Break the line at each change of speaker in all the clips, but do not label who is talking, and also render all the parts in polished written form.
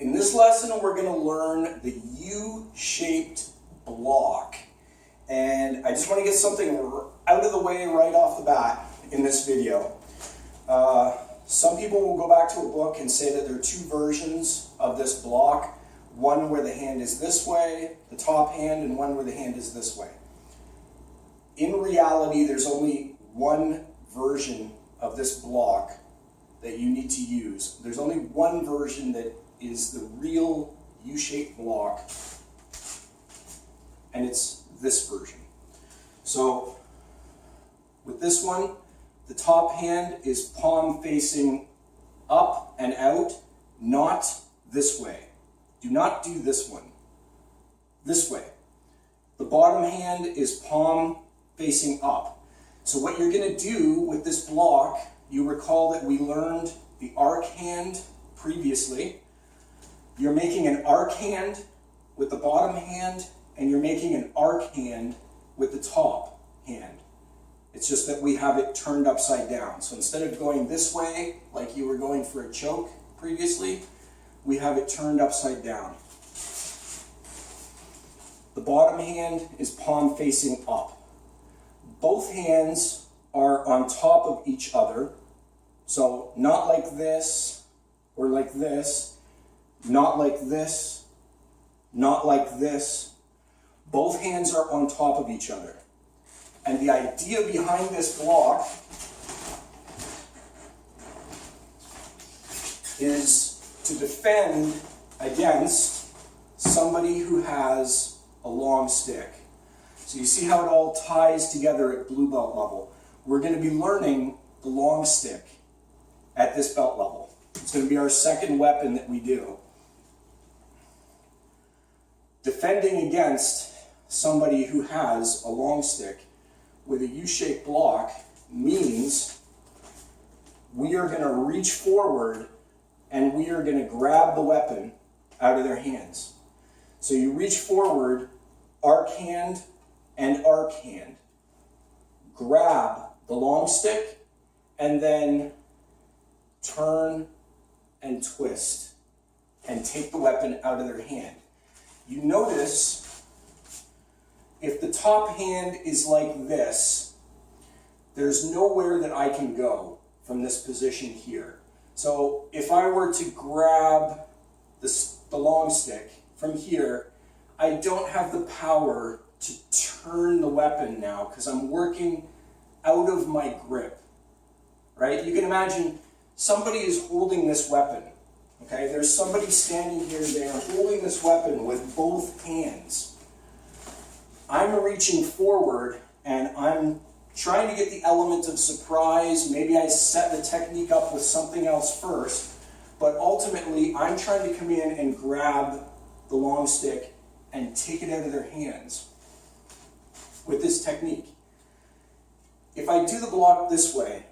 In this lesson, we're going to learn the U-shaped block. And I just want to get something out of the way right off the bat in this video. Some people will go back to a book and say that there are two versions of this block. One where the hand is this way, the top hand, and one where the hand is this way. In reality, there's only one version of this block that you need to use. There's only one version that is the real U-shaped block, and it's this version. So with this one, the top hand is palm facing up and out, not this way. Do not do this one. This way. The bottom hand is palm facing up. So what you're going to do with this block, you recall that we learned the arc hand previously. You're making an arc hand with the bottom hand, and you're making an arc hand with the top hand. It's just that we have it turned upside down. So instead of going this way, like you were going for a choke previously, we have it turned upside down. The bottom hand is palm facing up. Both hands are on top of each other. So not like this, or like this, not like this, not like this. Both hands are on top of each other. And the idea behind this block is to defend against somebody who has a long stick. So you see how it all ties together at blue belt level. We're going to be learning the long stick at this belt level. It's going to be our second weapon that we do. Defending against somebody who has a long stick with a U-shaped block means we are going to reach forward and we are going to grab the weapon out of their hands. So you reach forward, arc hand and arc hand. Grab the long stick and then turn and twist and take the weapon out of their hand. You notice if the top hand is like this, there's nowhere that I can go from this position here. So if I were to grab the long stick from here, I don't have the power to turn the weapon now because I'm working out of my grip, right? You can imagine somebody is holding this weapon, okay? There's somebody standing here, they're holding this weapon with both hands. I'm reaching forward and I'm trying to get the element of surprise. Maybe I set the technique up with something else first, but ultimately I'm trying to come in and grab the long stick and take it out of their hands with this technique. If I do the block this way,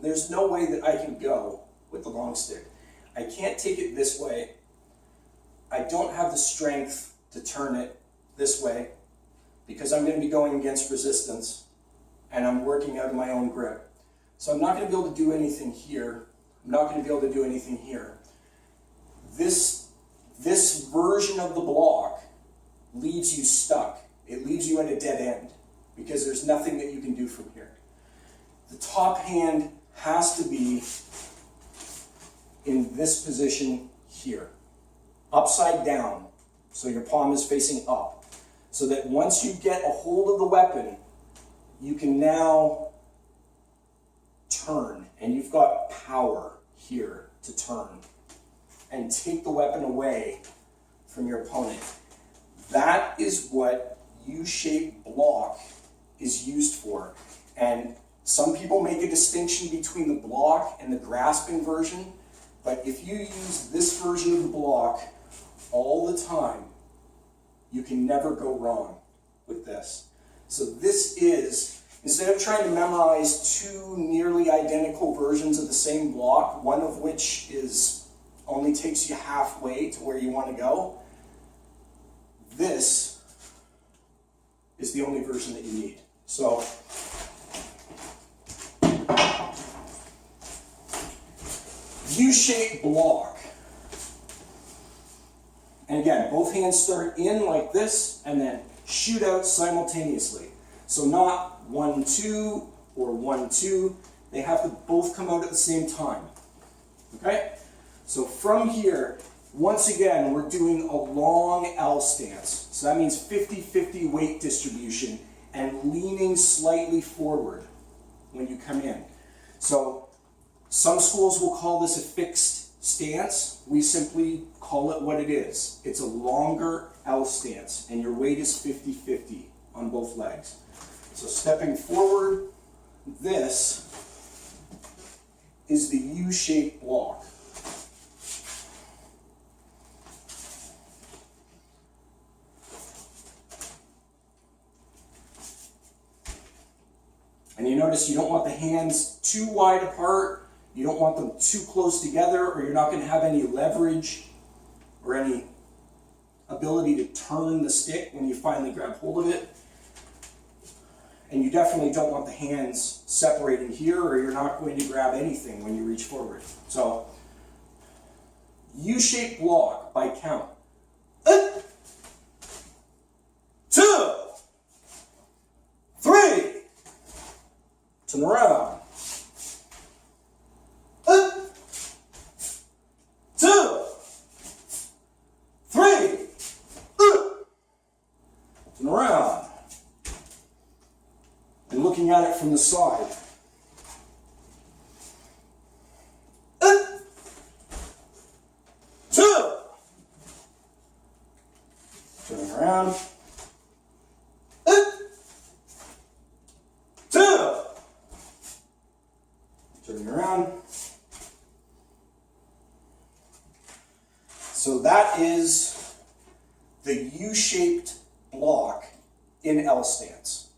there's no way that I can go with the long stick. I can't take it this way. I don't have the strength to turn it this way because I'm going to be going against resistance and I'm working out of my own grip. So I'm not going to be able to do anything here. I'm not going to be able to do anything here. This version of the block leaves you stuck. It leaves you at a dead end because there's nothing that you can do from here. The top hand has to be in this position here, upside down, so your palm is facing up, so that once you get a hold of the weapon, you can now turn, and you've got power here to turn and take the weapon away from your opponent. That is what U-shaped block is used for. And some people make a distinction between the block and the grasping version, but if you use this version of the block all the time, you can never go wrong with this. So this is, instead of trying to memorize two nearly identical versions of the same block, one of which only takes you halfway to where you want to go, this is the only version that you need. So U-shaped block And again, both hands start in like this and then shoot out simultaneously. So not 1, 2 or 1, 2. They have to both come out at the same time. Okay? So from here, once again, we're doing a long L stance. So that means 50-50 weight distribution and leaning slightly forward when you come in. So some schools will call this a fixed stance. We simply call it what it is. It's a longer L stance, and your weight is 50-50 on both legs. So stepping forward, this is the U-shaped block. And you notice you don't want the hands too wide apart, you don't want them too close together, or you're not going to have any leverage or any ability to turn the stick when you finally grab hold of it. And you definitely don't want the hands separating here, or you're not going to grab anything when you reach forward. So, U-shaped block by count. 2, 3, turn around. 2, 3, turn around. And looking at it from the side. 2, turning around. 2, turning around. So that is the U-shaped block in L stance.